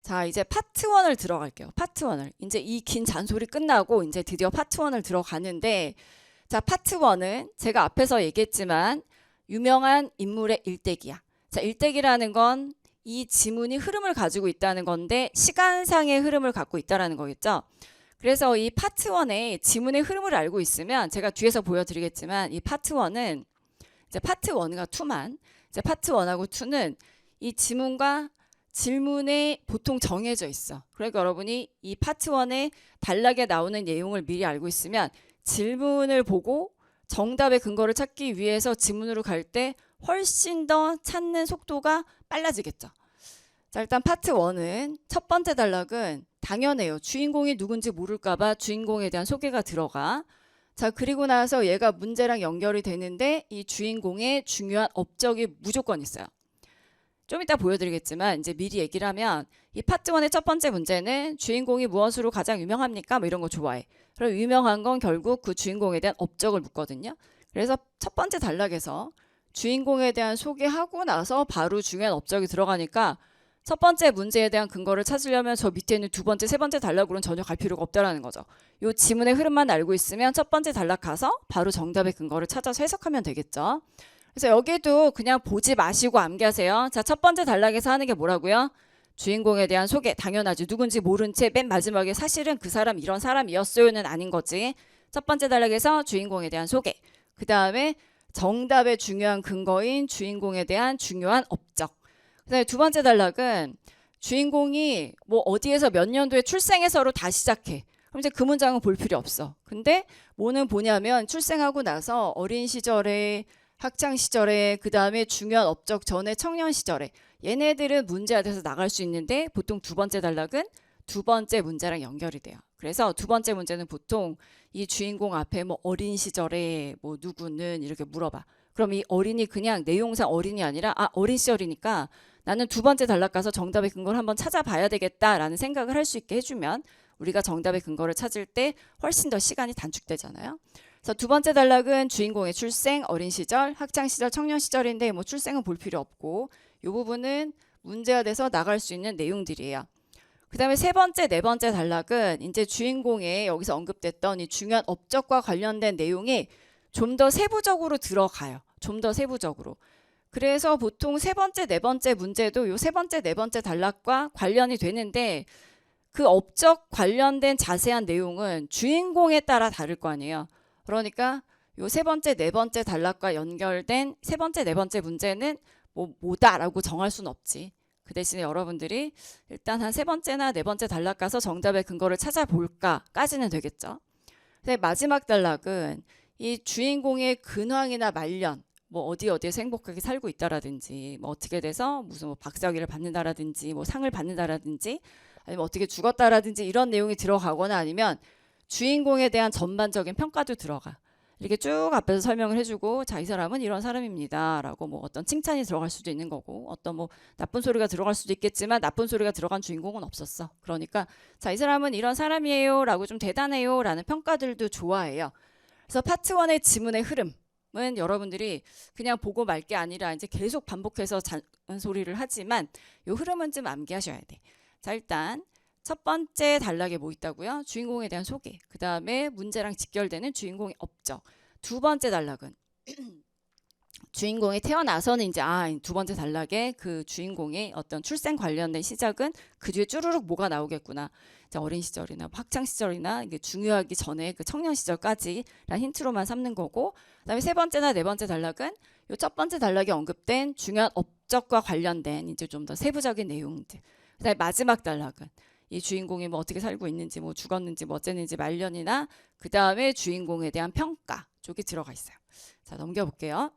자, 이제 파트 1을 들어갈게요. 파트 1을. 이제 이 긴 잔소리 끝나고 이제 드디어 파트 1을 들어가는데, 자, 파트 1은 제가 앞에서 얘기했지만 유명한 인물의 일대기야. 자, 일대기라는 건 이 지문이 흐름을 가지고 있다는 건데 시간상의 흐름을 갖고 있다는 거겠죠. 그래서 이 파트 1의 지문의 흐름을 알고 있으면 제가 뒤에서 보여드리겠지만 이 파트 1은 이제 파트 1과 2만 이제 파트 1하고 2는 이 지문과 질문에 보통 정해져 있어. 그러니까 여러분이 이 파트 1에 단락에 나오는 내용을 미리 알고 있으면 질문을 보고 정답의 근거를 찾기 위해서 지문으로 갈 때 훨씬 더 찾는 속도가 빨라지겠죠. 자, 일단 파트 1은 첫 번째 단락은 당연해요. 주인공이 누군지 모를까봐 주인공에 대한 소개가 들어가. 자, 그리고 나서 얘가 문제랑 연결이 되는데 이 주인공의 중요한 업적이 무조건 있어요. 좀 이따 보여드리겠지만 이제 미리 얘기를 하면 이 파트 1의 첫 번째 문제는 주인공이 무엇으로 가장 유명합니까? 뭐 이런 거 좋아해. 그럼 유명한 건 결국 그 주인공에 대한 업적을 묻거든요. 그래서 첫 번째 단락에서 주인공에 대한 소개하고 나서 바로 중요한 업적이 들어가니까 첫 번째 문제에 대한 근거를 찾으려면 저 밑에 있는 두 번째, 세 번째 단락으로는 전혀 갈 필요가 없다라는 거죠. 이 지문의 흐름만 알고 있으면 첫 번째 단락 가서 바로 정답의 근거를 찾아서 해석하면 되겠죠. 그래서 여기도 그냥 보지 마시고 암기하세요. 자, 첫 번째 단락에서 하는 게 뭐라고요? 주인공에 대한 소개, 당연하지. 누군지 모른 채 맨 마지막에 사실은 그 사람 이런 사람이었어요는 아닌 거지. 첫 번째 단락에서 주인공에 대한 소개, 그 다음에 정답의 중요한 근거인 주인공에 대한 중요한 업적. 그다음에 두 번째 단락은 주인공이 뭐 어디에서 몇 년도에 출생해서로 다 시작해. 그럼 이제 그 문장은 볼 필요 없어. 근데 뭐는 보냐면 출생하고 나서 어린 시절에 학창 시절에 그 다음에 중요한 업적 전에 청년 시절에 얘네들은 문제가 돼서 나갈 수 있는데 보통 두 번째 단락은 두 번째 문제랑 연결이 돼요. 그래서 두 번째 문제는 보통 이 주인공 앞에 뭐 어린 시절에 뭐 누구는 이렇게 물어봐. 그럼 이 어린이 그냥 내용상 어린이 아니라 어린 시절이니까 나는 두 번째 단락 가서 정답의 근거를 한번 찾아봐야 되겠다라는 생각을 할 수 있게 해주면 우리가 정답의 근거를 찾을 때 훨씬 더 시간이 단축되잖아요. 그래서 두 번째 단락은 주인공의 출생, 어린 시절, 학창 시절, 청년 시절인데 뭐 출생은 볼 필요 없고 이 부분은 문제가 돼서 나갈 수 있는 내용들이에요. 그 다음에 세 번째, 네 번째 단락은 이제 주인공의 여기서 언급됐던 이 중요한 업적과 관련된 내용이 좀 더 세부적으로 들어가요. 좀 더 세부적으로. 그래서 보통 세 번째, 네 번째 문제도 요 세 번째, 네 번째 단락과 관련이 되는데 그 업적 관련된 자세한 내용은 주인공에 따라 다를 거 아니에요. 그러니까 요 세 번째, 네 번째 단락과 연결된 세 번째, 네 번째 문제는 뭐다라고 정할 수는 없지. 그 대신에 여러분들이 일단 한 세 번째나 네 번째 단락 가서 정답의 근거를 찾아볼까까지는 되겠죠. 근데 마지막 단락은 이 주인공의 근황이나 말년, 뭐 어디에서 행복하게 살고 있다라든지, 뭐 어떻게 돼서 무슨 뭐 박사학위를 받는다라든지, 뭐 상을 받는다라든지, 아니면 어떻게 죽었다라든지 이런 내용이 들어가거나 아니면 주인공에 대한 전반적인 평가도 들어가. 이렇게 쭉 앞에서 설명을 해주고 자, 이 사람은 이런 사람입니다 라고 뭐 어떤 칭찬이 들어갈 수도 있는 거고 어떤 뭐 나쁜 소리가 들어갈 수도 있겠지만 나쁜 소리가 들어간 주인공은 없었어. 그러니까 자, 이 사람은 이런 사람이에요 라고 좀 대단해요 라는 평가들도 좋아해요. 그래서 파트 1의 지문의 흐름은 여러분들이 그냥 보고 말 게 아니라 이제 계속 반복해서 잔소리를 하지만 이 흐름은 좀 암기하셔야 돼. 자, 일단 첫 번째 단락에 뭐 있다고요? 주인공에 대한 소개. 그 다음에 문제랑 직결되는 주인공의 업적. 두 번째 단락은 주인공이 태어나서는 이제 두 번째 단락에 그 주인공의 어떤 출생 관련된 시작은 그 뒤에 쭈루룩 뭐가 나오겠구나. 이제 어린 시절이나 학창 시절이나 이게 중요하기 전에 그 청년 시절까지라는 힌트로만 삼는 거고. 그다음에 세 번째나 네 번째 단락은 요 첫 번째 단락에 언급된 중요한 업적과 관련된 이제 좀 더 세부적인 내용들. 그다음에 마지막 단락은 이 주인공이 뭐 어떻게 살고 있는지 뭐 죽었는지 뭐 어쨌는지 말년이나 그 다음에 주인공에 대한 평가 쪽이 들어가 있어요. 자, 넘겨볼게요.